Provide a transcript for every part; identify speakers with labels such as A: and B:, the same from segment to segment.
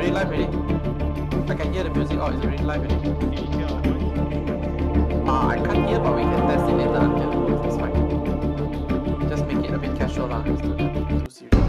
A: already live already. I can hear the music. Oh, it's already live already. I can't hear, but we can test it later. Yeah, it's fine. Just make it a bit casual lah. Too serious.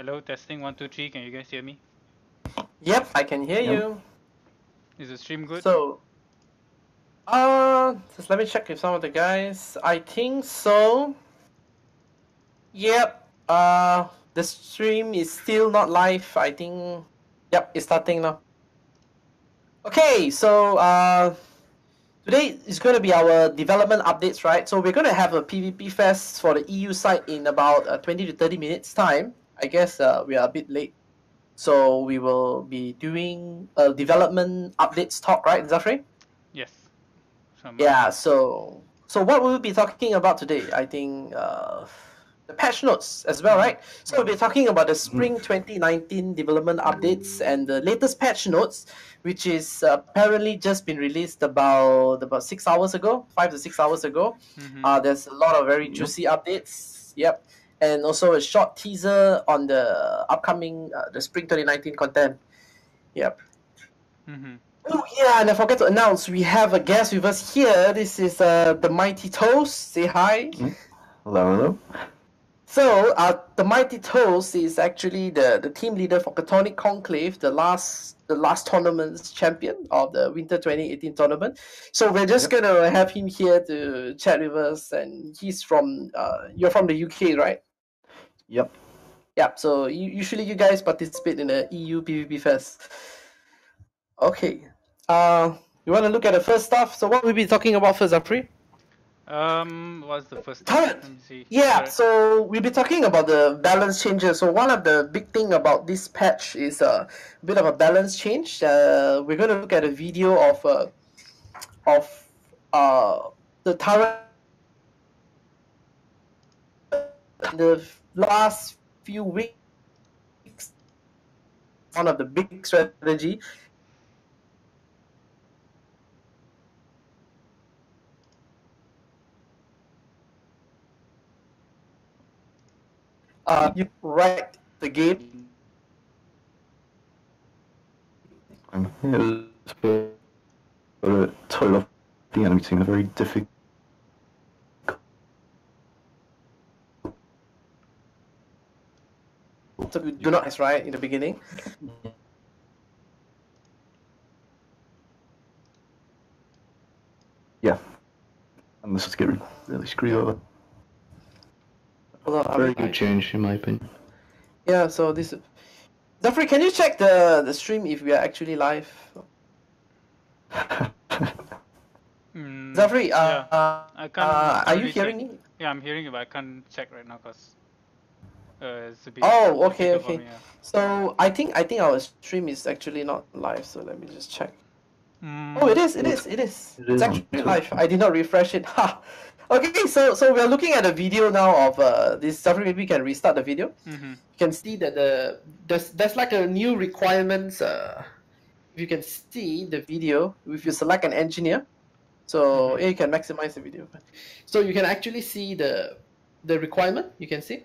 B: Hello, testing 1 2 3. Can you guys hear me?
A: Yep, I can hear you.
B: Is the stream good?
A: So, just let me check with some of the guys. I think so. Yep. The stream is still not live. I think. Yep, it's starting now. Okay, so today is going to be our development updates, right? So we're going to have a PvP fest for the EU site in about 20 to 30 minutes time. I guess we are a bit late. So we will be doing a development updates talk, right, Zafri?
B: Yes. Some
A: Yeah,
B: updates.
A: so what we'll be talking about today, I think the patch notes as well, right? So we'll be talking about the spring 2019 development updates and the latest patch notes, which is apparently just been released about 6 hours ago, 5 to 6 hours ago. There's a lot of very juicy updates. Yep. And also a short teaser on the upcoming the spring 2019 content. Yep. Oh yeah, and I forgot to announce we have a guest with us here. This is the Mighty Toast. Say hi.
C: Hello, hello.
A: So the Mighty Toast is actually the team leader for Catonic Conclave, the last tournament's champion of the Winter 2018 tournament. So we're just gonna have him here to chat with us, and he's from you're from the UK, right?
C: Yep.
A: Yeah. So usually you guys participate in the EU PvP Fest. Okay. You want to look at the first stuff? So what we'll be talking about first, Apri?
B: What's the first stuff?
A: Turret.
B: Let me see.
A: Yeah,
B: Turret.
A: so we'll be talking about the balance changes. So one of the big thing about this patch is a bit of a balance change. We're going to look at a video of the turret in the last few weeks. One of the big strategy. You write the game.
C: It was a total off the enemy team, a very difficult.
A: So we do not right in the beginning.
C: Yeah. And this is getting really screwed over.
A: Hold on,
C: Very good change, in my opinion.
A: Yeah, so this. Zafri, can you check the stream if we are actually live? Zafri,
B: Yeah. I can't
A: are you
B: really
A: hearing
B: check.
A: me?
B: Yeah, I'm hearing you, but I can't check right now because it's a bit
A: Oh, okay,
B: difficult for
A: okay.
B: me. Yeah.
A: So I think our stream is actually not live. So let me just check. Oh, it is. It's actually live. I did not refresh it. Ha. Okay, so we are looking at a video now of this. Zafri, maybe we can restart the video. You can see that there's like a new requirements. If you can see the video, if you select an engineer, so you can maximize the video. So you can actually see the requirement. You can see.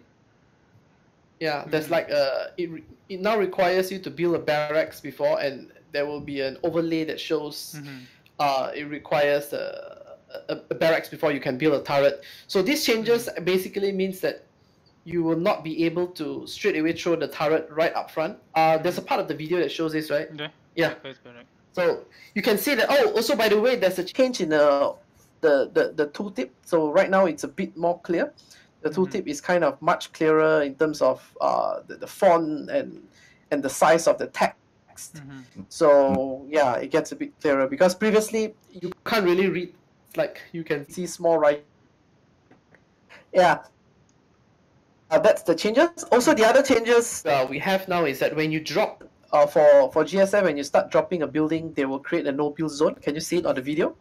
A: Yeah, there's like it now requires you to build a barracks before, and there will be an overlay that shows it requires a barracks before you can build a turret. So these changes basically means that you will not be able to straight away throw the turret right up front. There's a part of the video that shows this, right? Yeah. So you can see that. Oh, also by the way, there's a change in the tooltip. So right now it's a bit more clear. The tooltip is kind of much clearer in terms of the font and the size of the text. So yeah, it gets a bit clearer because previously you can't really read. It's like you can see small writing. Yeah. That's the changes. Also, the other changes we have now is that when you drop for GSF, when you start dropping a building, they will create a no build zone. Can you see it on the video?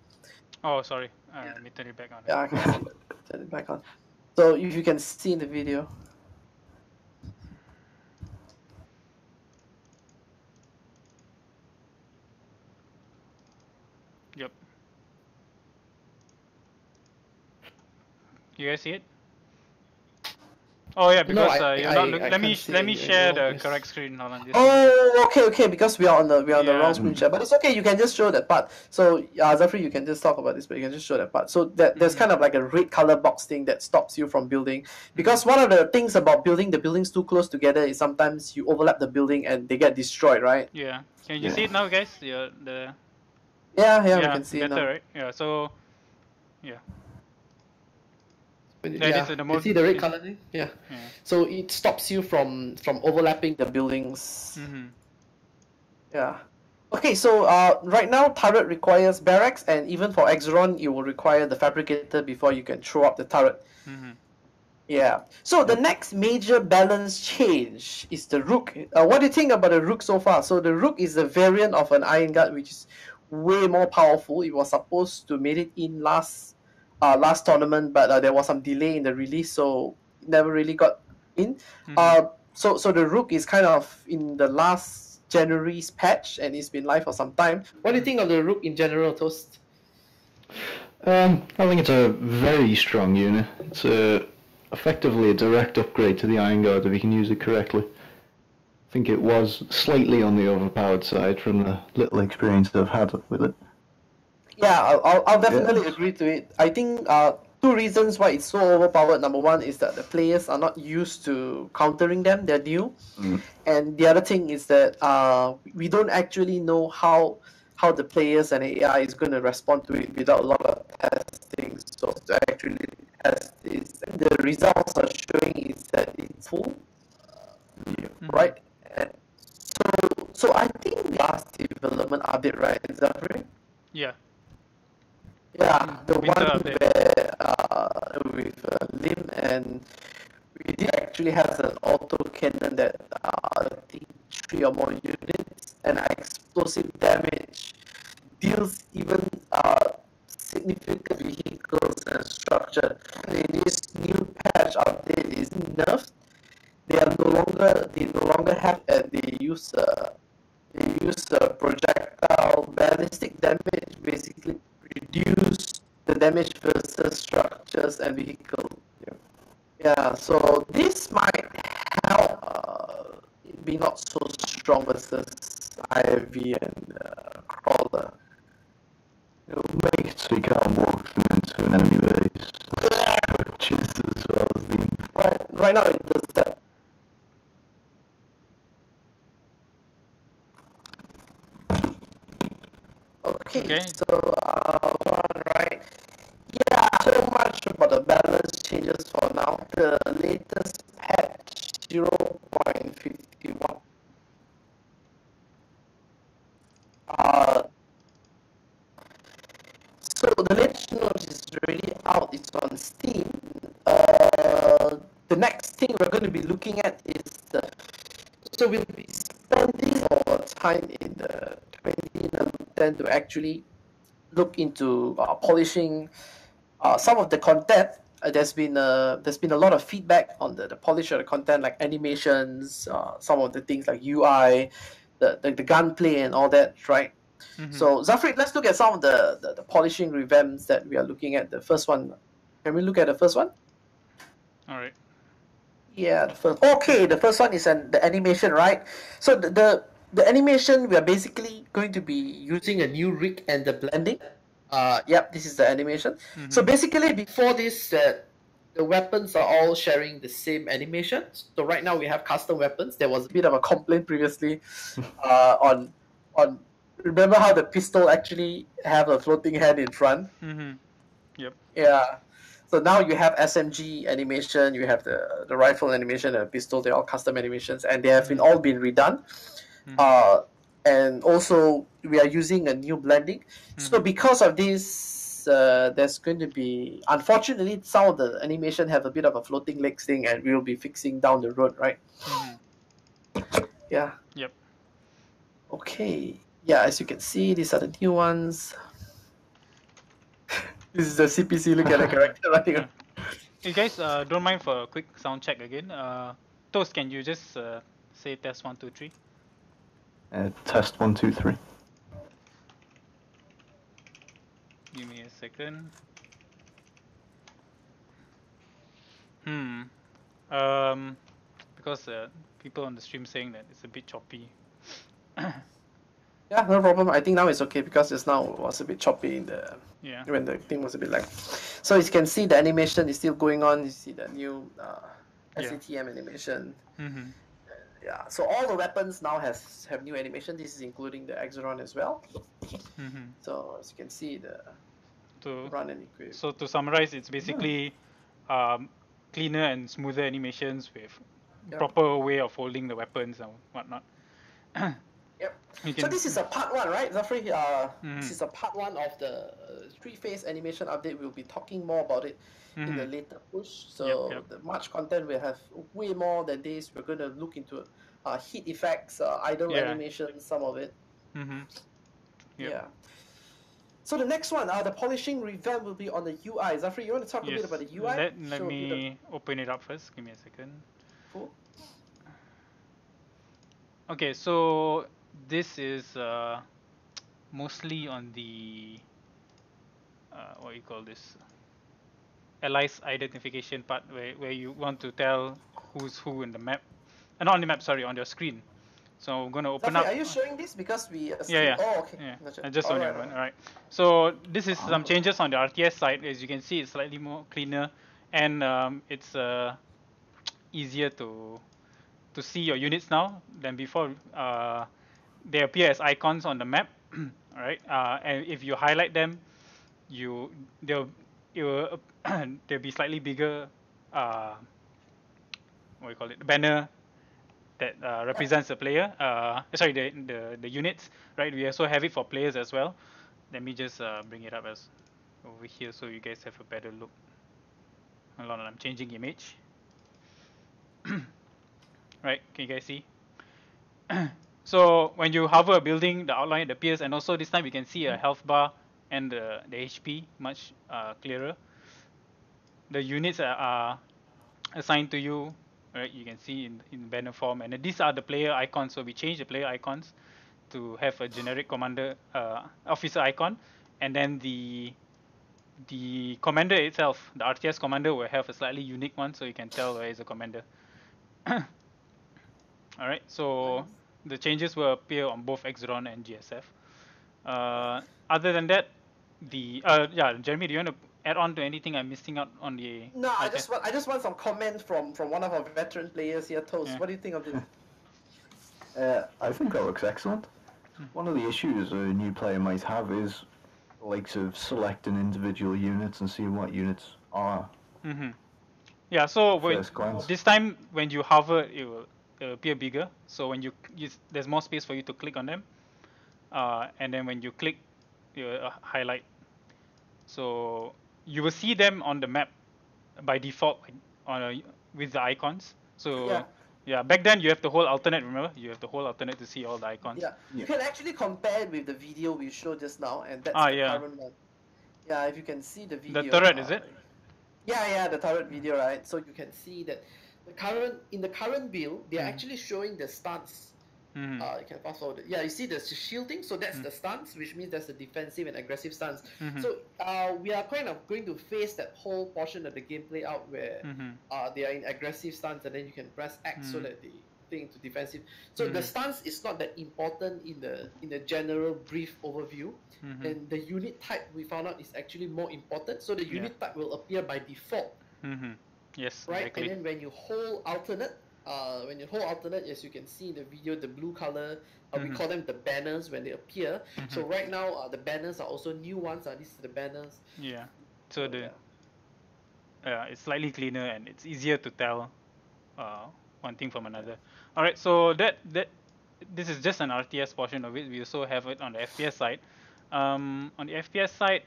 B: Oh, sorry. Let me turn it back on.
A: Yeah, I can see it. Turn it back on. So if you can see in the video.
B: Yep. You guys see it? Oh yeah, because
A: No,
B: you're not look.
A: I
B: Let me
A: can't see
B: let me
A: it.
B: share the
A: Yes.
B: correct screen. Hold on. Just
A: Oh, okay, because we are on the wrong
B: Yeah.
A: screen share, but it's okay. You can just show that part. So, Zafri, you can just talk about this, but you can just show that part. So there's kind of like a red color box thing that stops you from building, because one of the things about building the buildings too close together is sometimes you overlap the building and they get destroyed, right?
B: Yeah. Can you see it now, guys?
A: Yeah, we
B: Yeah,
A: can see it
B: better,
A: now.
B: right? Yeah. So yeah, that is
A: Yeah,
B: the
A: you
B: most.
A: see the red color thing? Yeah.
B: Yeah.
A: So it stops you from overlapping the buildings. Yeah. Okay, so right now turret requires barracks, and even for Exeron, you will require the fabricator before you can throw up the turret. Yeah. So the next major balance change is the Rook. What do you think about the Rook so far? So the Rook is a variant of an Iron Guard, which is way more powerful. It was supposed to made it in last tournament, but there was some delay in the release, so it never really got in. So the Rook is kind of in the last January's patch, and it's been live for some time. What do you think of the Rook in general, Toast?
C: I think it's a very strong unit. It's effectively a direct upgrade to the Iron Guard if you can use it correctly. I think it was slightly on the overpowered side from the little experience I've had with it.
A: Yeah, I'll definitely agree to it. I think two reasons why it's so overpowered. Number one is that the players are not used to countering them; they're new. And the other thing is that we don't actually know how the players and AI is going to respond to it without a lot of testing. So to actually test this, and the results are showing is that it's full, right? And so I think last development update, right, Zafri?
B: Yeah.
A: Yeah, the
B: Winter
A: one
B: update.
A: where with Lim, and we did actually have an auto cannon that I think 3 or more units and explosive damage deals even significant vehicles and structure. And in this new patch update is nerfed. They no longer have, and they use projectile ballistic damage, basically reduce the damage versus structures and vehicles. Yeah, so this might help it be not so strong versus IFV and crawler.
C: It'll make it so you can't walk them into an enemy base, which is as well as the...
A: Right now it does that. Okay. So right. Yeah, so much about the balance changes for now. The latest patch 0.51. So the latest note is already out. It's on Steam. The next thing we're going to be looking at is so we'll be spending our time in the 2010 to actually look into polishing some of the content. There's been a lot of feedback on the polish of the content, like animations, some of the things like UI, the gunplay and all that, right? So Zafri, let's look at some of the polishing revamps that we are looking at. The first one, can we look at the first one?
B: All right.
A: Yeah, the first one is the animation, right? So the animation, we are basically going to be using a new rig and the blending. Yep, this is the animation. So basically, before this, the weapons are all sharing the same animation. So right now we have custom weapons. There was a bit of a complaint previously on remember how the pistol actually have a floating head in front?
B: Yep.
A: Yeah. So now you have SMG animation, you have the rifle animation and the pistol. They're all custom animations, and they have all been redone. And also we are using a new blending. So because of this, there's going to be, unfortunately, some of the animation have a bit of a floating legs thing, and we'll be fixing down the road, right? Yeah.
B: Yep.
A: Okay. Yeah, as you can see, these are the new ones. This is the CPC look at the character running.
B: Yeah. You guys don't mind for a quick sound check again? Toast, can you just say test 1, 2, 3?
C: Test 1, 2, 3.
B: Give me a second. Because people on the stream saying that it's a bit choppy.
A: Yeah, no problem. I think now it's okay because just now it was a bit choppy in the
B: Yeah.
A: when the thing was a bit lag. So you can see the animation is still going on. You see the new SATM animation.
B: Mm-hmm.
A: Yeah. So all the weapons now have new animation. This is including the Exeron as well.
B: Mm-hmm.
A: So as you can see the
B: To
A: run and equip.
B: so to summarize, it's basically cleaner and smoother animations with
A: Yep.
B: proper way of holding the weapons and whatnot.
A: Yep.
B: You
A: So
B: can,
A: this is a part one, right, Zafri?
B: Mhm.
A: This is a part one of the three-phase animation update. We'll be talking more about it in the
B: Mhm.
A: later push. So
B: Yep.
A: the March content will have way more than this. We're going to look into heat effects, idle
B: Yeah.
A: animation, some of it.
B: Mm-hmm. Yep.
A: Yeah. So the next one, the polishing revamp will be on the UI. Zafri, you want to talk a bit about the UI?
B: Let
A: Show a bit of-
B: me open it up first. Give me a second.
A: Cool.
B: Okay, so this is mostly on the what you call this, allies identification part, where you want to tell who's who in the map, not on the map, sorry, on your screen. So I'm gonna open
A: Zafri,
B: up.
A: are you showing this because we are
B: Yeah, yeah.
A: Oh, okay.
B: Yeah.
A: Gotcha.
B: I just only
A: Alright,
B: open.
A: alright.
B: Alright. So this is some changes on the RTS side. As you can see, it's slightly more cleaner, and it's easier to see your units now than before. They appear as icons on the map. Alright. And if you highlight them, they'll it will they'll be slightly bigger. What do you call it? Banner that represents the player. Sorry, the units, right? We also have it for players as well. Let me just bring it up as over here so you guys have a better look. Hold on, I'm changing image. Right, can you guys see? So when you hover a building, the outline appears, and also this time we can see a health bar and the HP much clearer. The units are assigned to you, right? You can see in banner form, and these are the player icons. So we change the player icons to have a generic commander officer icon, and then the commander itself, the RTS commander, will have a slightly unique one, so you can tell where is the commander. All right, so the changes will appear on both Exeron and GSF. Other than that, Jeremy, do you want to add on to anything I'm missing out on the?
A: No, I just want some comment from one of our veteran players here, Toast.
B: Yeah.
A: What do you think of this?
C: I think that looks excellent. One of the issues a new player might have is the likes of selecting individual units and seeing what units are.
B: Mm-hmm. Yeah, so this time when you hover, it will appear bigger. So when you there's more space for you to click on them, and then when you click, you highlight. So you will see them on the map by default on with the icons. So yeah, back then you have the whole alternate. Remember, you have the whole alternate to see all the icons.
A: Yeah, you can actually compare it with the video we showed just now, and that's the current one. Yeah, if you can see the video.
B: The turret, is it?
A: Yeah, the turret video, right? So you can see that in the current build, they're actually showing the stance. You can fast forward it. Yeah, you see the shielding, so that's the stance, which means that's the defensive and aggressive stance. So we are kind of going to face that whole portion of the gameplay out where they are in aggressive stance, and then you can press X so that the thing to defensive. So the stance is not that important in the general brief overview, and the unit type we found out is actually more important. So the unit type will appear by default.
B: Yes,
A: right.
B: Exactly.
A: And then when you hold alternate, as you can see in the video, the blue color, we call them the banners when they appear. So right now, the banners are also new ones. These are the banners.
B: Yeah. So it's slightly cleaner and it's easier to tell one thing from another. All right. So this is just an RTS portion of it. We also have it on the FPS side. On the FPS side,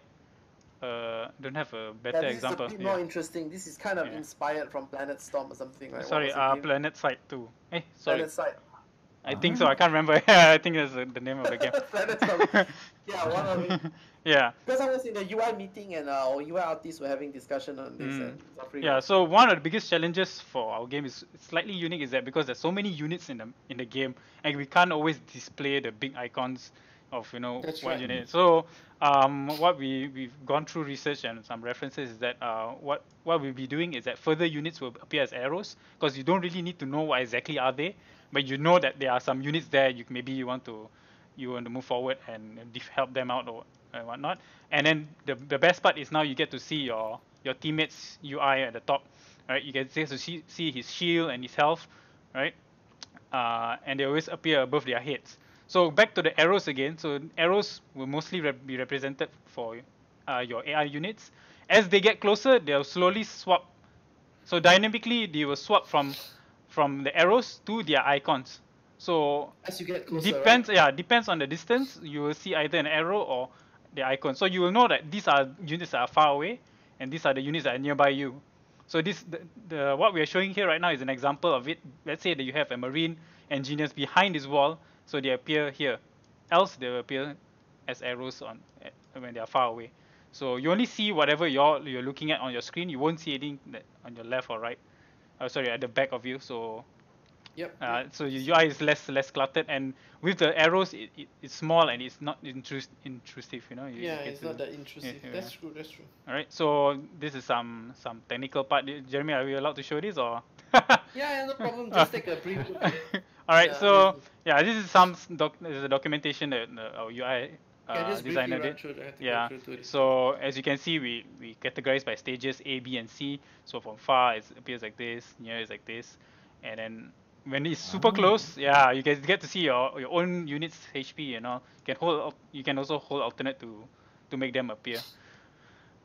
B: don't have a better example.
A: This is a bit more interesting. This is kind of inspired from Planet Storm or something, right?
B: Sorry, Planet Side 2. Sorry.
A: Planet Side.
B: I think so. I can't remember. I think that's the name of the game.
A: Planet Storm. Yeah, one of it.
B: Yeah.
A: Because I was in the UI meeting and our UI artists were having discussion on this.
B: Yeah. So one of the biggest challenges for our game is slightly unique is that because there's so many units in the game and we can't always display the big icons of
A: That's
B: what
A: right.
B: you need. So what we've gone through research and some references is that what we'll be doing is that further units will appear as arrows, because you don't really need to know what exactly are they, but you know that there are some units there. Maybe you want to move forward and help them out or whatnot. And then the best part is now you get to see your teammates UI at the top, right? You get to see his shield and his health, right? And they always appear above their heads. So back to the arrows again. So arrows will mostly be represented for your AI units. As they get closer, they'll slowly swap. So dynamically, they will swap from the arrows to their icons. So
A: As you get closer,
B: depends,
A: right?
B: yeah, depends on the distance. You will see either an arrow or the icon. So you will know that these are units that are far away, and these are the units that are nearby you. So the what we are showing here right now is an example of it. Let's say that you have a marine engineers behind this wall, so they appear here. Else they will appear as arrows when they are far away. So you only see whatever you're looking at on your screen. You won't see anything on your left or right. Sorry, at the back of you. So
A: Yep.
B: so your UI is less cluttered, and with the arrows, it's small and it's not intrusive. You
A: Yeah,
B: get
A: it's
B: to,
A: not that intrusive.
B: yeah.
A: That's true. That's true.
B: All right. So this is some technical part. Jeremy, are we allowed to show this or?
A: Yeah, no problem. Just take a brief look at it.
B: All right.
A: Yeah,
B: So yeah, this is this is a documentation that our UI
A: can just briefly
B: designer
A: run
B: did.
A: through that.
B: Yeah.
A: Go through to it.
B: So as you can see, we categorize by stages A, B, and C. So from far, it appears like this. Near is like this, and then when it's super close, yeah, you guys get to see your own unit's HP. You can also hold alternate to make them appear.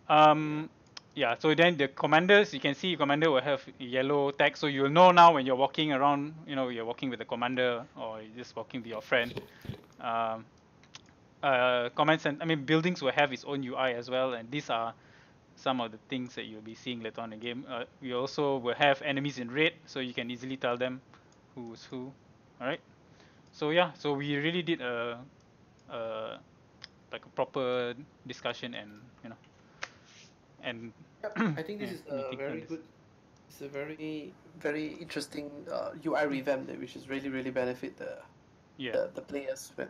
B: Um, yeah. So then the commanders, you can see commander will have yellow tag, so you'll know now when you're walking around. You're walking with the commander or you're just walking with your friend. Um, Comments and buildings will have its own UI as well, and these are some of the things that you'll be seeing later on in the game. We also will have enemies in red, so you can easily tell them who's who. All right. So yeah, so we really did a like a proper discussion and and
A: Yep. I think this
B: yeah,
A: is a
B: meeting on
A: very
B: this.
A: good. It's a very very interesting UI revamp that which is really benefit
B: Yeah.
A: the players. But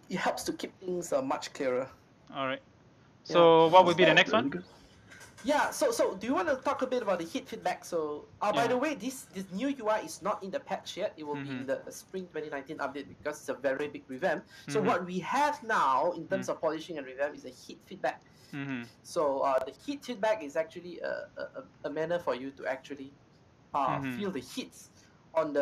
A: it helps to keep things much clearer.
B: All right.
A: Yeah.
B: So what would be the
A: So-
B: next
C: Really
B: one?
C: good.
A: Yeah, so do you want to talk a bit about the hit feedback? So, by
B: Yeah.
A: the way, this new UI is not in the patch yet. It will be in the spring 2019 update because it's a very big revamp. So what we have now in terms of polishing and revamp is a hit feedback.
B: Mm-hmm.
A: So the hit feedback is actually a manner for you to actually feel the hits on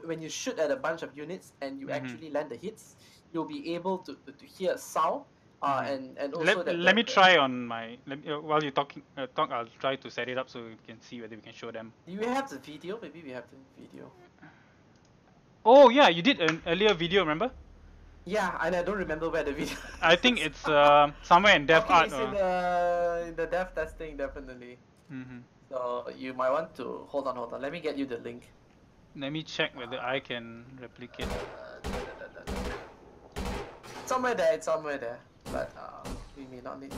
A: when you shoot at a bunch of units and you actually land the hits. You'll be able to hear a sound. And also
B: Let me try on my while you're talking. I'll try to set it up so we can see whether we can show them.
A: Do you have the video? Maybe we have the video.
B: Oh yeah, you did an earlier video, remember?
A: Yeah, and I don't remember where the video.
B: I think it's somewhere in dev
A: Okay,
B: art.
A: it's in the dev testing definitely.
B: Mm-hmm.
A: So you might want to hold on. Let me get you the link.
B: Let me check whether I can replicate.
A: Somewhere there, it's somewhere there, but we may not need to.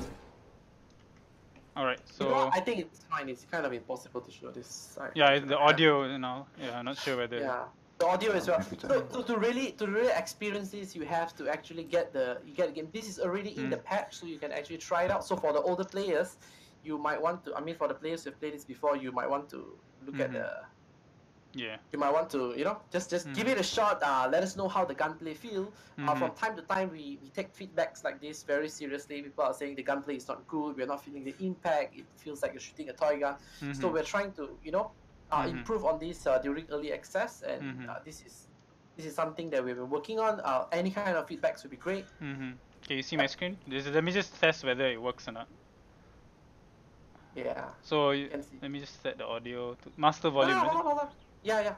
B: All right,
A: You know what?
B: so
A: I think it's fine. It's kind of impossible to show this.
B: yeah, the audio, yeah, I'm not sure whether.
A: Yeah, the audio as well. So to really experience this, you have to actually get the game. This is already in the patch, so you can actually try it out. So for the older players, you might want to. For the players who've played this before, you might want to look at the.
B: Yeah.
A: You might want to, just give it a shot. Let us know how the gunplay feel. From time to time, we take feedbacks like this very seriously. People are saying the gunplay is not good. We're not feeling the impact. It feels like you're shooting a toy gun. So we're trying to, improve on this during early access, and this is something that we've been working on. Any kind of feedbacks would be great.
B: Okay, you see my screen? Let me just test whether it works or not.
A: Yeah.
B: So
A: can see.
B: let me just set the audio to master volume.
A: Hold on. Yeah.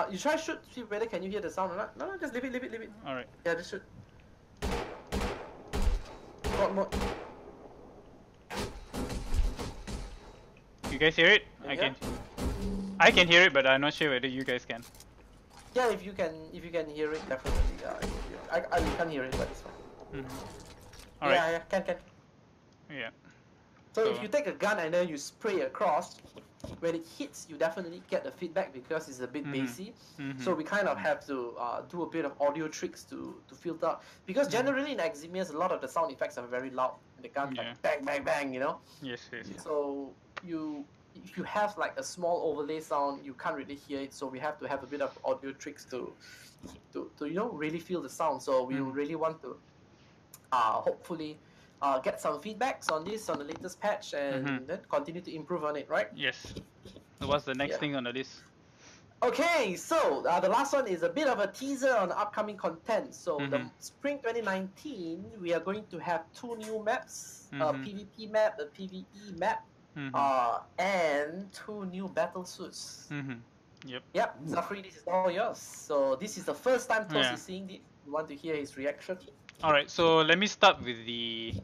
A: You try shoot, see whether can you hear the sound or not. No, just leave it.
B: All right.
A: Yeah, just shoot. More.
B: You guys hear it?
A: Yeah.
B: I can hear it, but I'm not sure whether you guys can.
A: Yeah, if you can hear it, definitely. I can't hear it, but it's fine.
B: All right.
A: Yeah, can.
B: Yeah.
A: So if you take a gun and then you spray across, when it hits, you definitely get the feedback because it's a bit bassy.
B: Mm-hmm.
A: So we kind of have to do a bit of audio tricks to filter out. Because generally in Eximius, a lot of the sound effects are very loud. And the guns like bang, bang, bang, you know?
B: Yes, yes.
A: So if you have like a small overlay sound, you can't really hear it. So we have to have a bit of audio tricks to you know, really feel the sound. So we really want to hopefully get some feedbacks on this on the latest patch and then continue to improve on it, right?
B: Yes. So what's the next thing on the list?
A: Okay, so the last one is a bit of a teaser on the upcoming content. So the spring 2019, we are going to have 2 new maps, a PvP map, a PvE map, and 2 new battle suits. Yep, Zafri, this is all yours. So this is the first time Toast is seeing this. You want to hear his reaction?
B: Alright, so let me start with the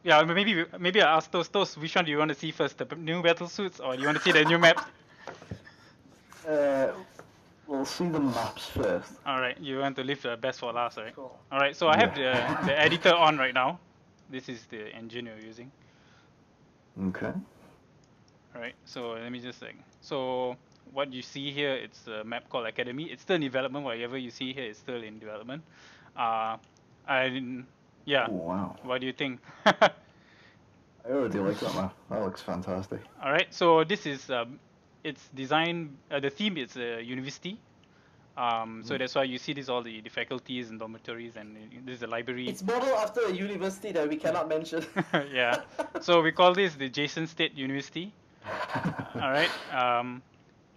B: yeah, maybe I ask Toast, which one do you want to see first, the new battle suits, or do you want to see the new maps?
C: We'll see the maps first.
B: Alright, you want to leave the best for last, right?
A: Cool.
B: Alright, so I have the editor on right now. This is the engine you're using.
C: Okay.
B: Alright, so let me just so what you see here, it's a map called Academy. It's still in development. Whatever you see here is still in development. Yeah.
C: Oh, wow.
B: What do you think?
C: I already like that map. That looks fantastic.
B: Alright, so this is it's designed. The theme is a university. So that's why you see this all the faculties and dormitories, and this is a library.
A: It's modeled after a university that we cannot mention.
B: Yeah. So we call this the Jason State University. Alright.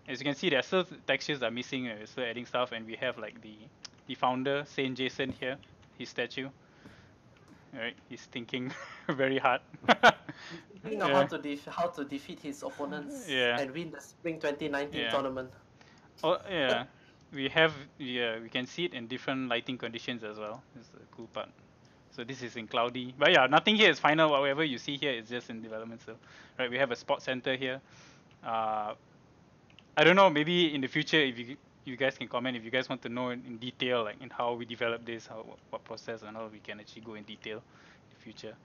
B: As you can see, there are still textures that are missing. We're still adding stuff, and we have like the founder, Saint Jason here, his statue. Alright, he's thinking very hard.
A: Thinking of how to defeat his opponents and win the spring 2019 tournament.
B: Oh yeah, we can see it in different lighting conditions as well. That's the cool part. So this is in cloudy, but yeah, nothing here is final. Whatever you see here is just in development. So, right, we have a sports center here. I don't know. Maybe in the future, if you guys can comment, if you guys want to know in detail, like in how we develop this, what process and all, we can actually go in detail in the future.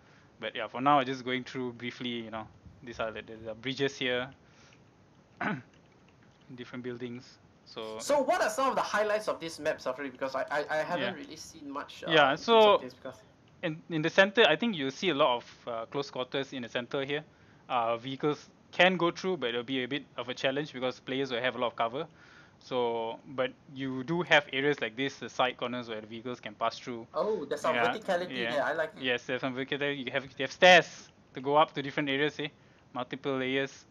B: But yeah, for now, just going through briefly. You know, these are the bridges here, in different buildings. So
A: what are some of the highlights of this map, Safari? Because I haven't really seen much.
B: So
A: of this because
B: in the center, I think you'll see a lot of close quarters in the center here. Vehicles can go through, but it'll be a bit of a challenge because players will have a lot of cover. So, but you do have areas like this, the side corners where the vehicles can pass through.
A: Oh, there's some verticality there. I like it.
B: Yes, there's some verticality. You have stairs to go up to different areas. Multiple layers,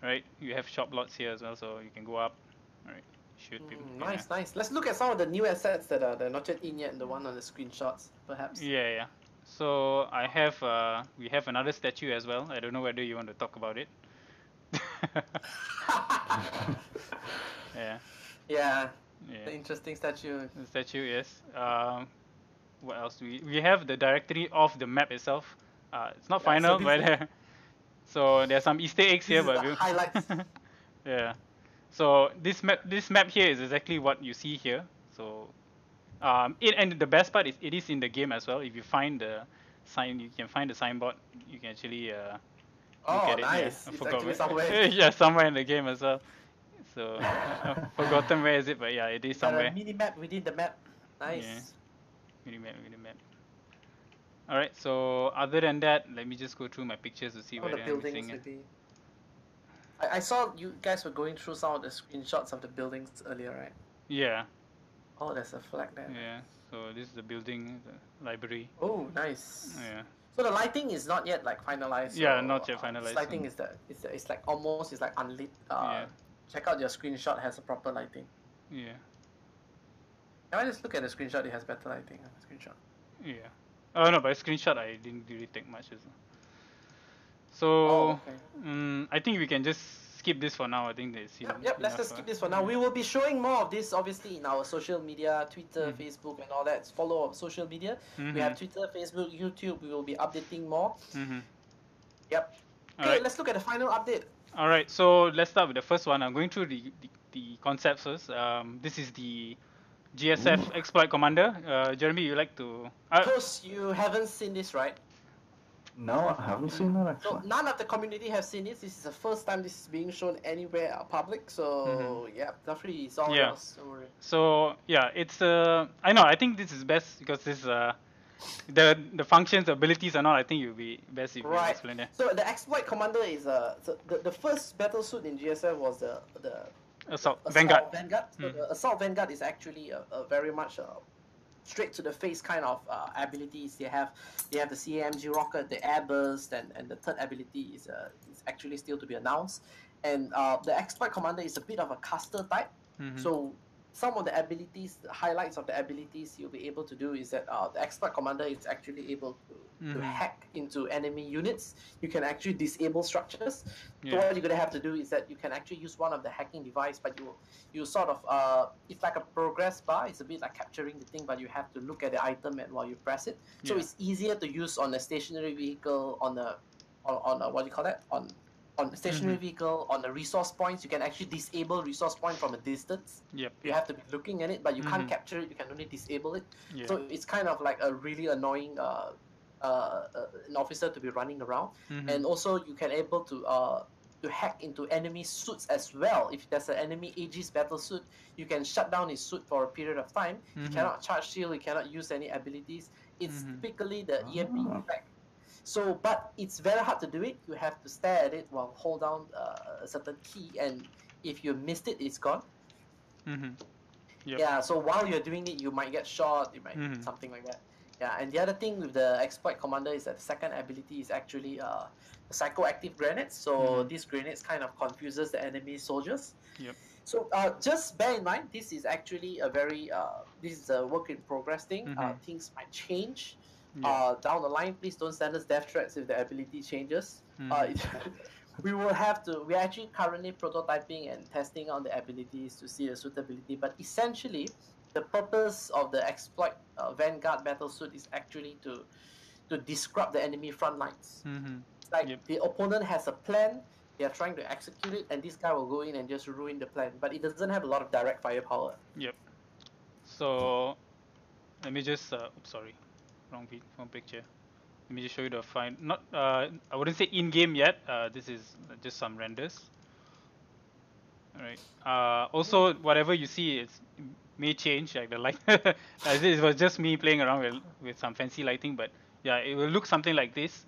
B: right? You have shop lots here as well, so you can go up. Right. Should be
A: nice. Let's look at some of the new assets that are not yet in yet. The one on the screenshots, perhaps.
B: Yeah. So I have we have another statue as well. I don't know whether you want to talk about it.
A: Yeah. The interesting statue.
B: The statue, yes. What else? We have the directory of the map itself. It's not final, but so there's some Easter eggs here, but
A: highlights.
B: Yeah. So this map here is exactly what you see here. So and the best part is it is in the game as well. If you find the sign, you can find the signboard. You can actually look at it.
A: Nice.
B: I
A: it's
B: forgot
A: actually somewhere.
B: yeah, somewhere in the game as well. So I've forgotten where is it, but yeah, it is somewhere.
A: A mini map within the map. Nice.
B: Yeah. Mini map. Alright, so other than that, let me just go through my pictures to see where I'm missing it.
A: I saw you guys were going through some of the screenshots of the buildings earlier, right?
B: Yeah.
A: Oh, there's a flag there.
B: Yeah, so this is the building, the library.
A: Oh, nice.
B: Yeah.
A: So the lighting is not yet like finalized.
B: Yeah, not yet finalized.
A: This lighting is it's like almost like unlit. Check out your screenshot, has a proper lighting.
B: Yeah.
A: Can I just look at the screenshot? It has better lighting on the screenshot.
B: Yeah. Oh no, by screenshot I didn't really take much as well. So I think we can just skip this for now. I think there's
A: Yep, let's just skip this for now. We will be showing more of this obviously in our social media, Twitter, Facebook and all that. Follow our social media. We have Twitter, Facebook, YouTube. We will be updating more. Yep. Okay, let's look at the final update.
B: Alright, so let's start with the first one. I'm going through the concepts first. This is the GSF Exploit Commander. Jeremy, you like to...
A: Of course, you haven't seen this, right?
C: No, I haven't seen that actually.
A: So none of the community have seen it. This is the first time this is being shown anywhere public. So yeah, definitely it's all
B: Yeah.
A: yours. Don't worry.
B: So yeah, it's I know. I think this is best because this the functions, abilities, and all. I think it would be best if you
A: Right.
B: explain it.
A: So the exploit commander is so the first battle suit in GSF was the
B: Assault
A: assault
B: Vanguard.
A: vanguard. So the assault vanguard is actually a very much straight to the face kind of abilities. They have the CAMG rocket, the air burst, and the third ability is actually still to be announced. And the exploit commander is a bit of a caster type. So some of the abilities, the highlights of the abilities you'll be able to do is that the exploit commander is actually able to hack into enemy units. You can actually disable structures. So what you're gonna have to do is that you can actually use one of the hacking device, but you sort of it's like a progress bar. It's a bit like capturing the thing, but you have to look at the item and while you press it. So it's easier to use on a stationary vehicle, on a what do you call that, on a stationary vehicle, on the resource points. You can actually disable resource point from a distance. You have to be looking at it, but you can't capture it. You can only disable it. So it's kind of like a really annoying an officer to be running around. And also you can able to hack into enemy suits as well. If there's an enemy Aegis battle suit, you can shut down his suit for a period of time. He cannot charge shield, he cannot use any abilities. It's typically the EMP effect. So, but it's very hard to do it. You have to stare at it while hold down a certain key, and if you missed it, it's gone. Yeah, so while you're doing it, you might get shot, you might something like that. Yeah, and the other thing with the exploit commander is that the second ability is actually psychoactive grenades. So these grenades kind of confuses the enemy soldiers. So just bear in mind, this is actually a very this is a work in progress thing. Things might change down the line. Please don't send us death threats if the ability changes. We will have to. We're actually currently prototyping and testing on the abilities to see the suitability. But essentially, the purpose of the exploit Vanguard battle suit is actually to disrupt the enemy front lines. It's like the opponent has a plan, they are trying to execute it, and this guy will go in and just ruin the plan. But it doesn't have a lot of direct firepower.
B: So let me just oops, sorry, wrong picture. Let me just show you the fine. Not I wouldn't say in game yet. This is just some renders. Alright. Also, whatever you see, it may change, like the light. As it was just me playing around with some fancy lighting, but yeah, it will look something like this.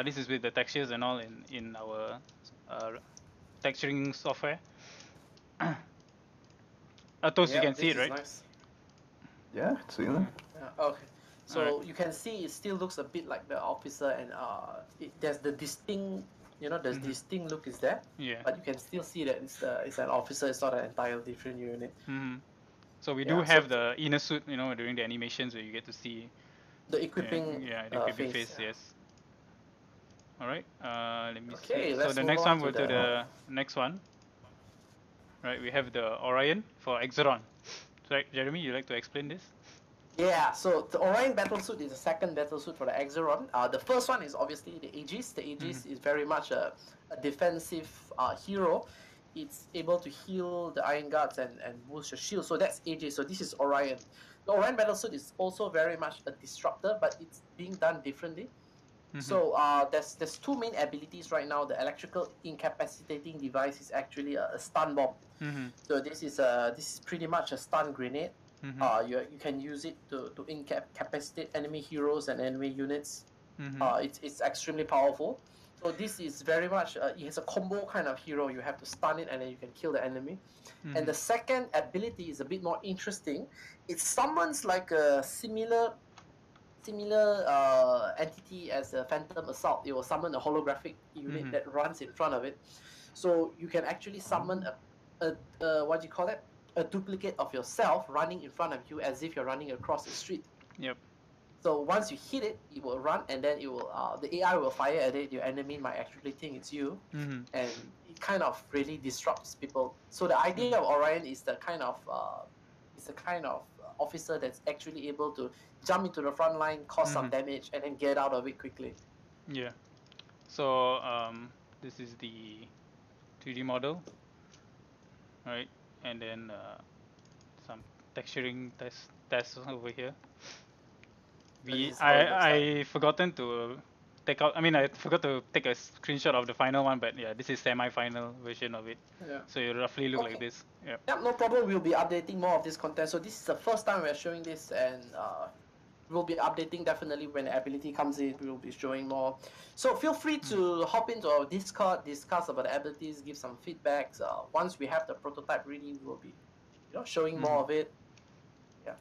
B: This is with the textures and all in our texturing software. Atos, you can see it, right?
A: Nice.
C: Yeah, I can see that.
A: Okay. So you can see it still looks a bit like the officer, and there's the distinct, the distinct look is there. But you can still see that it's an officer. It's not an entire different unit.
B: So we do have the inner suit, during the animations where you get to see
A: the equipping.
B: The equipping phase. Yes. All right. Let me see.
A: Okay,
B: So the next one, we'll do the next one. Right. We have the Orion for Exeron. So, Jeremy, you like to explain this?
A: Yeah, so the Orion battlesuit is the second battlesuit for the Exeron. The first one is obviously the Aegis. The Aegis is very much a defensive hero. It's able to heal the Iron Guards and boost your shield. So that's Aegis. So this is Orion. The Orion battlesuit is also very much a disruptor, but it's being done differently. So there's two main abilities right now. The electrical incapacitating device is actually a stun bomb. So this is pretty much a stun grenade. You can use it to incapacitate enemy heroes and enemy units. It's extremely powerful. So this is very much it has a combo kind of hero. You have to stun it and then you can kill the enemy. And the second ability is a bit more interesting. It summons like a similar entity as a Phantom Assault. It will summon a holographic unit that runs in front of it. So you can actually summon a what do you call it? A duplicate of yourself running in front of you as if you're running across the street. So once you hit it, it will run, and then it will the AI will fire at it. Your enemy might actually think it's you, and it kind of really disrupts people. So the idea of Orion is the kind of officer that's actually able to jump into the front line, cause some damage, and then get out of it quickly.
B: Yeah. So this is the 3D model, right? And then some texturing tests over here. I forgotten to take out. I mean, I forgot to take a screenshot of the final one, but yeah, this is semi-final version of it.
A: Yeah.
B: So it roughly look like this. Yeah.
A: Yep, no problem. We'll be updating more of this content. So this is the first time we're showing this, and we'll be updating definitely when the ability comes in. We will be showing more. So feel free to hop into our Discord, discuss about the abilities, give some feedbacks. Once we have the prototype ready, we will be, showing more of it. Yeah.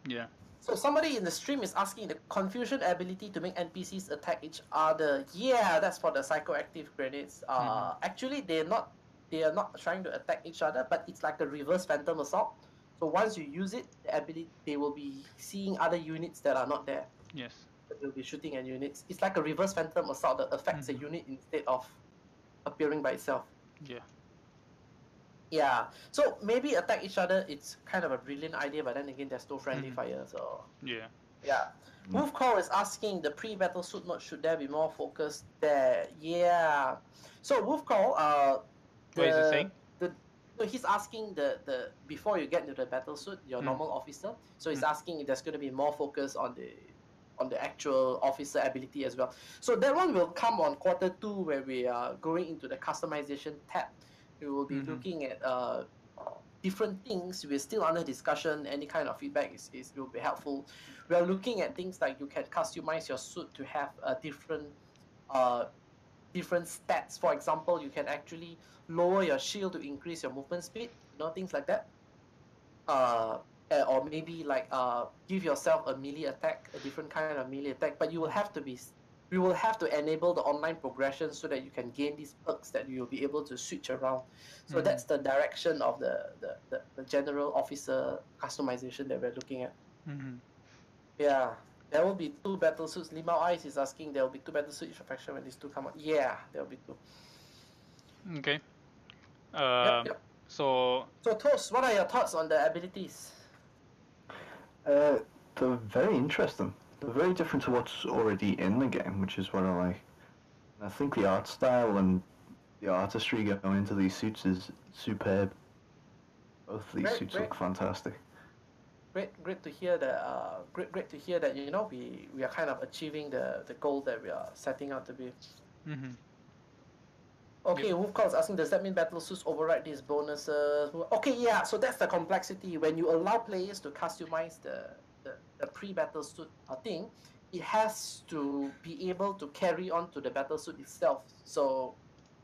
B: Yeah.
A: So somebody in the stream is asking the confusion ability to make NPCs attack each other. Yeah, that's for the psychoactive grenades. Actually, they are not trying to attack each other, but it's like a reverse phantom assault. So once you use it, the ability, they will be seeing other units that are not there.
B: Yes.
A: They'll be shooting at units. It's like a reverse phantom assault that affects a unit instead of appearing by itself.
B: Yeah.
A: Yeah. So maybe attack each other. It's kind of a brilliant idea, but then again, there's no friendly fire. So
B: yeah.
A: Yeah. Wolf Call is asking the pre-battle suit mode, should there be more focus there? Yeah. So Wolf Call,
B: what is it saying?
A: So he's asking the before you get into the battle suit, your normal officer. So he's asking if there's going to be more focus on the actual officer ability as well. So that one will come on Q2 where we are going into the customization tab. We will be looking at different things. We're still under discussion. Any kind of feedback is will be helpful. We are looking at things like you can customize your suit to have different stats. For example, you can actually lower your shield to increase your movement speed, things like that. Or maybe like give yourself a melee attack, a different kind of melee attack, but we will have to enable the online progression so that you can gain these perks that you will be able to switch around. So that's the direction of the general officer customization that we're looking at. Yeah. There will be 2 battle suits. Limao Ice is asking there will be 2 battle suits each faction when these 2 come out. Yeah, there will be 2.
B: Okay.
A: Yep.
B: So
A: Toast, what are your thoughts on the abilities?
C: They're very interesting. They're very different to what's already in the game, which is what I like. I think the art style and the artistry going into these suits is superb. Both of these suits look fantastic.
A: Great to hear that. Great to hear that. We are kind of achieving the goal that we are setting out to be. Okay, Wolfcall is asking, does that mean battle suits override these bonuses? Okay, yeah. So that's the complexity. When you allow players to customize the pre-battle suit thing, it has to be able to carry on to the battle suit itself. So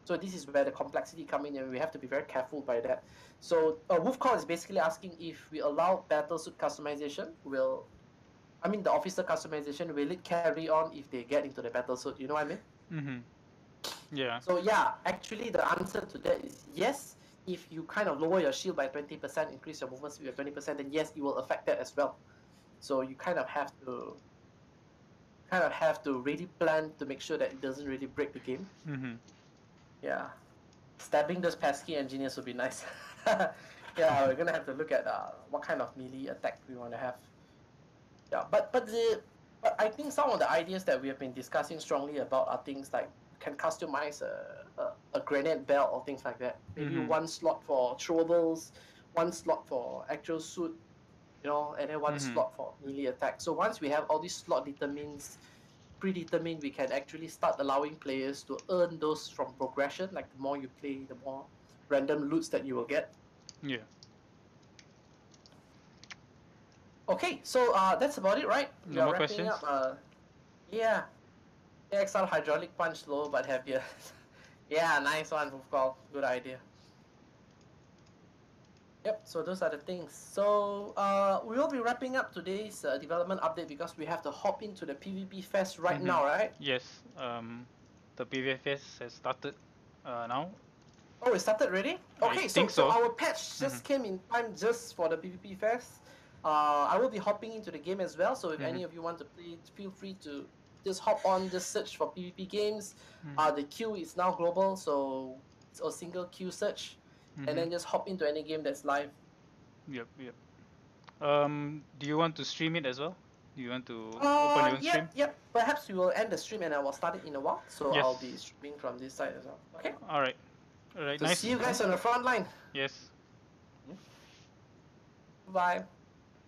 A: this is where the complexity comes in, and we have to be very careful by that. So Wolfcall is basically asking if we allow battlesuit customization, the officer customization, will it carry on if they get into the battlesuit? You know what I mean?
B: Yeah.
A: So yeah, actually the answer to that is yes. If you kind of lower your shield by 20%, increase your movement speed by 20%, then yes, it will affect that as well. So you kind of have to really plan to make sure that it doesn't really break the game. Yeah, stabbing those pesky engineers would be nice. Yeah, we're gonna have to look at what kind of melee attack we want to have. Yeah, but I think some of the ideas that we have been discussing strongly about are things like can customize a grenade belt or things like that. Maybe 1 slot for throwables, 1 slot for actual suit, and then 1 slot for melee attack. So once we have all these slot predetermined, we can actually start allowing players to earn those from progression. Like the more you play, the more random loots that you will get.
B: Yeah.
A: Okay, so that's about it, right?
B: No more questions?
A: Yeah. XR hydraulic punch, slow but heavier. Yeah, nice one, Wolfcall. Good idea. Yep, so those are the things. So we will be wrapping up today's development update because we have to hop into the PvP Fest right now, right?
B: Yes. The PvP Fest has started now.
A: Oh, it started already? Okay, so our patch just came in time just for the PvP Fest. I will be hopping into the game as well, so if any of you want to play, feel free to just hop on, just search for PvP games. The queue is now global, so it's a single queue search. And then just hop into any game that's live.
B: Yep. Do you want to stream it as well? Do you want to open your own stream?
A: Yep. Perhaps we will end the stream and I will start it in a while. So I'll be streaming from this side as well. Okay?
B: Alright.
A: So
B: Nice.
A: see you guys on the front line.
B: Yes.
A: Bye.